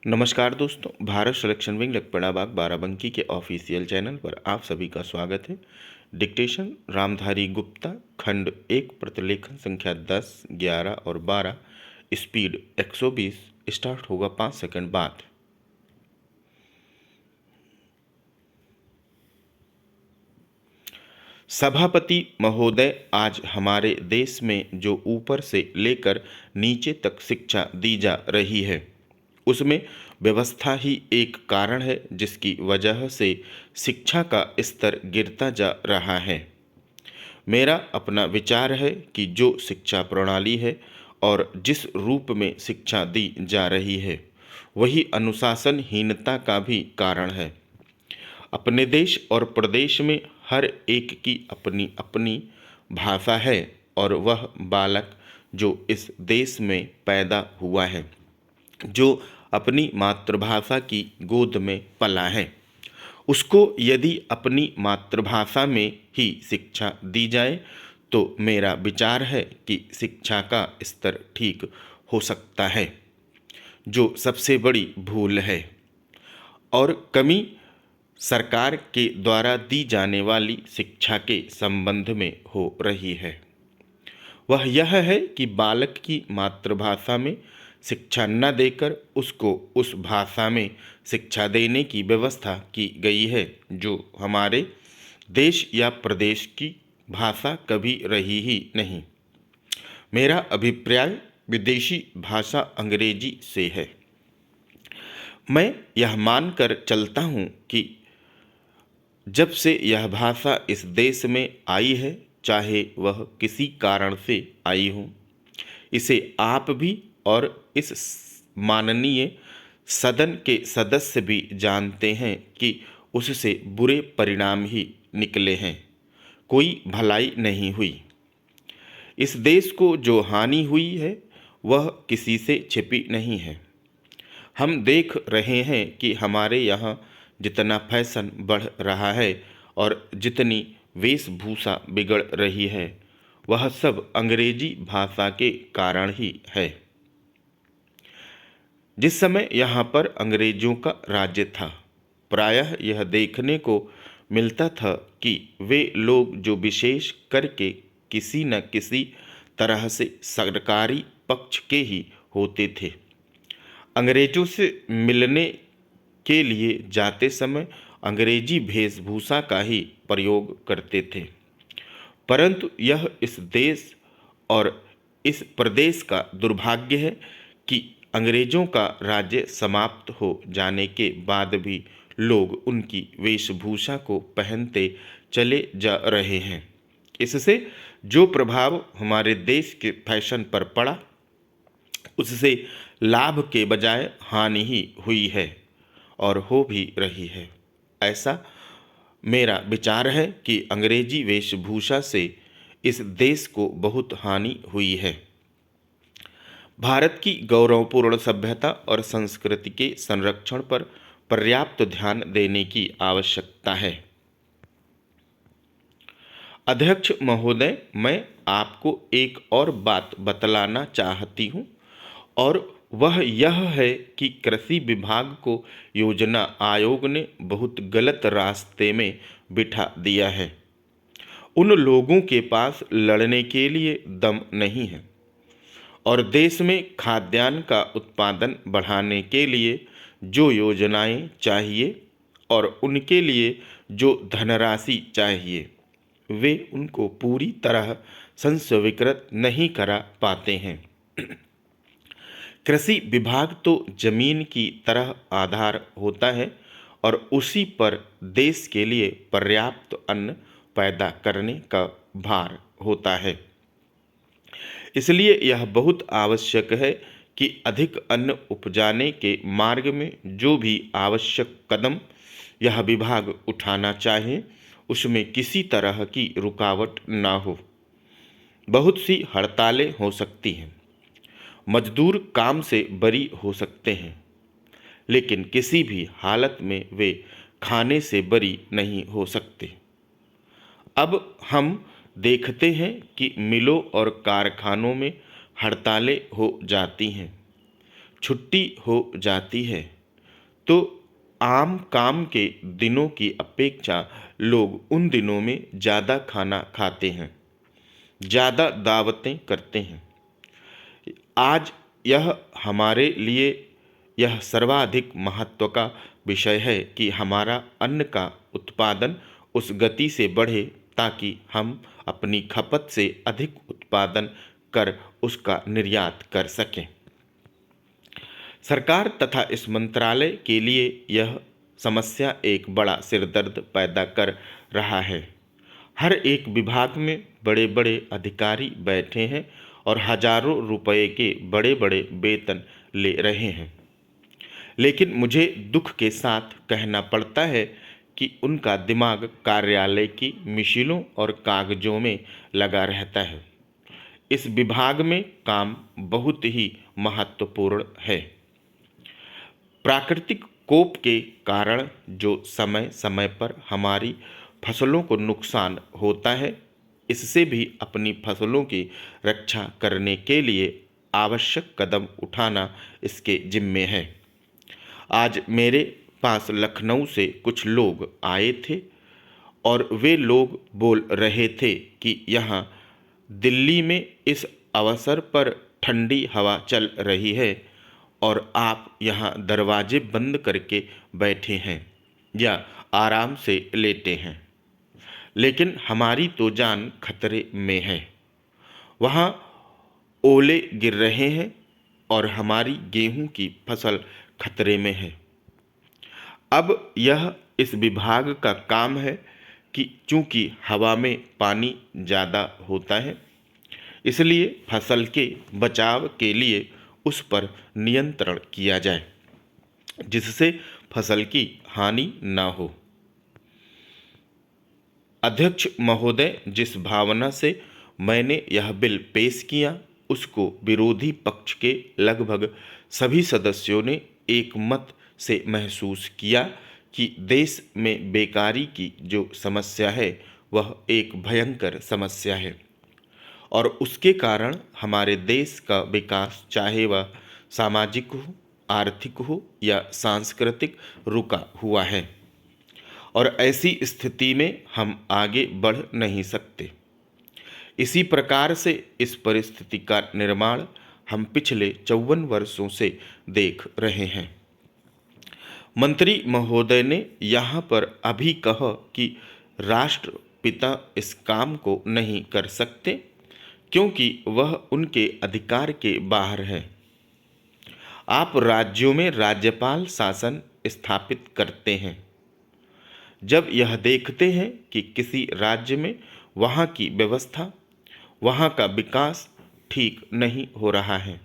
नमस्कार दोस्तों, Bharat selection wing लखपड़ा बाग बाराबंकी के ऑफिशियल चैनल पर आप सभी का स्वागत है। डिक्टेशन रामधारी गुप्ता, खंड 1, प्रतिलेखन संख्या 10, 11 और 12, स्पीड 120। स्टार्ट होगा 5 सेकंड बाद। सभापति महोदय, आज हमारे देश में जो ऊपर से लेकर नीचे तक शिक्षा दी जा रही है उसमें व्यवस्था ही एक कारण है जिसकी वजह से शिक्षा का स्तर गिरता जा रहा है। मेरा अपना विचार है कि जो शिक्षा प्रणाली है और जिस रूप में शिक्षा दी जा रही है वही अनुशासनहीनता का भी कारण है। अपने देश और प्रदेश में हर एक की अपनी अपनी भाषा है और वह बालक जो इस देश में पैदा हुआ है, जो अपनी मातृभाषा की गोद में पला है, उसको यदि अपनी मातृभाषा में ही शिक्षा दी जाए तो मेरा विचार है कि शिक्षा का स्तर ठीक हो सकता है। जो सबसे बड़ी भूल है और कमी सरकार के द्वारा दी जाने वाली शिक्षा के संबंध में हो रही है वह यह है कि बालक की मातृभाषा में शिक्षा न देकर उसको उस भाषा में शिक्षा देने की व्यवस्था की गई है जो हमारे देश या प्रदेश की भाषा कभी रही ही नहीं। मेरा अभिप्राय विदेशी भाषा अंग्रेजी से है। मैं यह मानकर चलता हूँ कि जब से यह भाषा इस देश में आई है, चाहे वह किसी कारण से आई हो, इसे आप भी और इस माननीय सदन के सदस्य भी जानते हैं कि उससे बुरे परिणाम ही निकले हैं। कोई भलाई नहीं हुई। इस देश को जो हानि हुई है वह किसी से छिपी नहीं है। हम देख रहे हैं कि हमारे यहाँ जितना फैशन बढ़ रहा है और जितनी वेशभूषा बिगड़ रही है वह सब अंग्रेजी भाषा के कारण ही है। जिस समय यहाँ पर अंग्रेजों का राज्य था, प्रायः यह देखने को मिलता था कि वे लोग जो विशेष करके किसी न किसी तरह से सरकारी पक्ष के ही होते थे, अंग्रेजों से मिलने के लिए जाते समय अंग्रेजी वेशभूषा का ही प्रयोग करते थे। परंतु यह इस देश और इस प्रदेश का दुर्भाग्य है कि अंग्रेजों का राज्य समाप्त हो जाने के बाद भी लोग उनकी वेशभूषा को पहनते चले जा रहे हैं। इससे जो प्रभाव हमारे देश के फैशन पर पड़ा उससे लाभ के बजाय हानि ही हुई है और हो भी रही है। ऐसा मेरा विचार है कि अंग्रेजी वेशभूषा से इस देश को बहुत हानि हुई है। भारत की गौरवपूर्ण सभ्यता और संस्कृति के संरक्षण पर पर्याप्त ध्यान देने की आवश्यकता है। अध्यक्ष महोदय, मैं आपको एक और बात बतलाना चाहती हूँ और वह यह है कि कृषि विभाग को योजना आयोग ने बहुत गलत रास्ते में बिठा दिया है। उन लोगों के पास लड़ने के लिए दम नहीं है और देश में खाद्यान्न का उत्पादन बढ़ाने के लिए जो योजनाएं चाहिए और उनके लिए जो धनराशि चाहिए वे उनको पूरी तरह संस्वीकृत नहीं करा पाते हैं। कृषि विभाग तो जमीन की तरह आधार होता है और उसी पर देश के लिए पर्याप्त अन्न पैदा करने का भार होता है। इसलिए यह बहुत आवश्यक है कि अधिक अन्न उपजाने के मार्ग में जो भी आवश्यक कदम यह विभाग उठाना चाहे उसमें किसी तरह की रुकावट ना हो। बहुत सी हड़तालें हो सकती हैं, मजदूर काम से बरी हो सकते हैं, लेकिन किसी भी हालत में वे खाने से बरी नहीं हो सकते। अब हम देखते हैं कि मिलों और कारखानों में हड़तालें हो जाती हैं। छुट्टी हो जाती है तो आम काम के दिनों की अपेक्षा लोग उन दिनों में ज़्यादा खाना खाते हैं, ज़्यादा दावतें करते हैं। आज यह हमारे लिए यह सर्वाधिक महत्व का विषय है कि हमारा अन्न का उत्पादन उस गति से बढ़े ताकि हम अपनी खपत से अधिक उत्पादन कर उसका निर्यात कर सकें। सरकार तथा इस मंत्रालय के लिए यह समस्या एक बड़ा सिरदर्द पैदा कर रहा है। हर एक विभाग में बड़े बड़े अधिकारी बैठे हैं और हजारों रुपए के बड़े बड़े वेतन ले रहे हैं, लेकिन मुझे दुख के साथ कहना पड़ता है कि उनका दिमाग कार्यालय की मिशीलों और कागजों में लगा रहता है। इस विभाग में काम बहुत ही महत्वपूर्ण है। प्राकृतिक कोप के कारण जो समय समय पर हमारी फसलों को नुकसान होता है, इससे भी अपनी फसलों की रक्षा करने के लिए आवश्यक कदम उठाना इसके जिम्मे है। आज मेरे पास लखनऊ से कुछ लोग आए थे और वे लोग बोल रहे थे कि यहाँ दिल्ली में इस अवसर पर ठंडी हवा चल रही है और आप यहाँ दरवाजे बंद करके बैठे हैं या आराम से लेटे हैं, लेकिन हमारी तो जान खतरे में है। वहाँ ओले गिर रहे हैं और हमारी गेहूं की फसल खतरे में है। अब यह इस विभाग का काम है कि चूंकि हवा में पानी ज़्यादा होता है, इसलिए फसल के बचाव के लिए उस पर नियंत्रण किया जाए जिससे फसल की हानि न हो। अध्यक्ष महोदय, जिस भावना से मैंने यह बिल पेश किया उसको विरोधी पक्ष के लगभग सभी सदस्यों ने एक मत से महसूस किया कि देश में बेकारी की जो समस्या है वह एक भयंकर समस्या है और उसके कारण हमारे देश का विकास, चाहे वह सामाजिक हो, आर्थिक हो या सांस्कृतिक, रुका हुआ है और ऐसी स्थिति में हम आगे बढ़ नहीं सकते। इसी प्रकार से इस परिस्थिति का निर्माण हम पिछले 54 वर्षों से देख रहे हैं। मंत्री महोदय ने यहाँ पर अभी कहा कि राष्ट्रपिता इस काम को नहीं कर सकते क्योंकि वह उनके अधिकार के बाहर है। आप राज्यों में राज्यपाल शासन स्थापित करते हैं। जब यह देखते हैं कि किसी राज्य में वहाँ की व्यवस्था, वहाँ का विकास ठीक नहीं हो रहा है,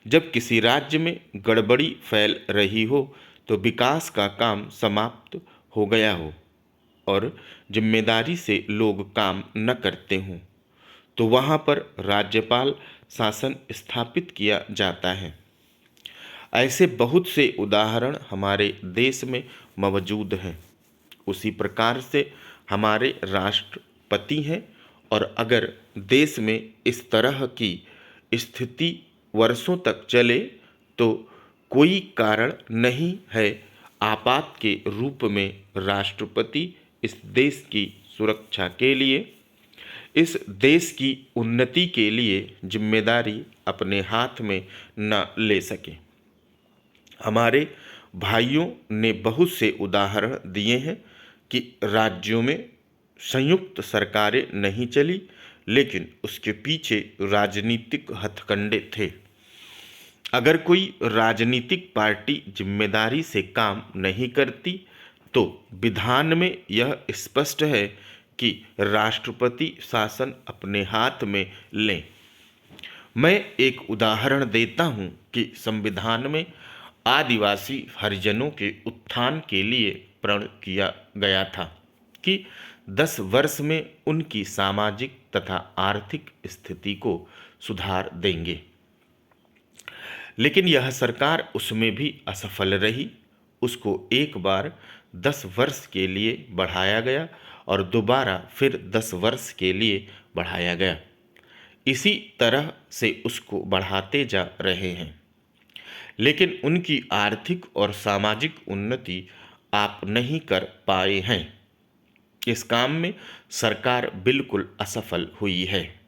जब किसी राज्य में गड़बड़ी फैल रही हो तो विकास का काम समाप्त हो गया हो और जिम्मेदारी से लोग काम न करते हों, तो वहाँ पर राज्यपाल शासन स्थापित किया जाता है। ऐसे बहुत से उदाहरण हमारे देश में मौजूद हैं। उसी प्रकार से हमारे राष्ट्रपति हैं और अगर देश में इस तरह की स्थिति वर्षों तक चले तो कोई कारण नहीं है आपात के रूप में राष्ट्रपति इस देश की सुरक्षा के लिए, इस देश की उन्नति के लिए जिम्मेदारी अपने हाथ में न ले सके। हमारे भाइयों ने बहुत से उदाहरण दिए हैं कि राज्यों में संयुक्त सरकारें नहीं चली, लेकिन उसके पीछे राजनीतिक हथकंडे थे। अगर कोई राजनीतिक पार्टी जिम्मेदारी से काम नहीं करती तो विधान में यह स्पष्ट है कि राष्ट्रपति शासन अपने हाथ में लें। मैं एक उदाहरण देता हूं कि संविधान में आदिवासी हरिजनों के उत्थान के लिए प्रण किया गया था कि 10 वर्ष में उनकी सामाजिक तथा आर्थिक स्थिति को सुधार देंगे, लेकिन यह सरकार उसमें भी असफल रही। उसको एक बार 10 वर्ष के लिए बढ़ाया गया और दोबारा फिर 10 वर्ष के लिए बढ़ाया गया। इसी तरह से उसको बढ़ाते जा रहे हैं। लेकिन उनकी आर्थिक और सामाजिक उन्नति आप नहीं कर पाए हैं। इस काम में सरकार बिल्कुल असफल हुई है।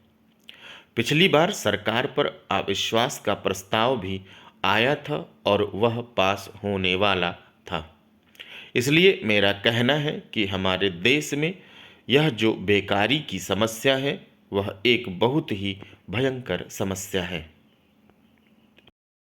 पिछली बार सरकार पर अविश्वास का प्रस्ताव भी आया था और वह पास होने वाला था। इसलिए मेरा कहना है कि हमारे देश में यह जो बेकारी की समस्या है वह एक बहुत ही भयंकर समस्या है।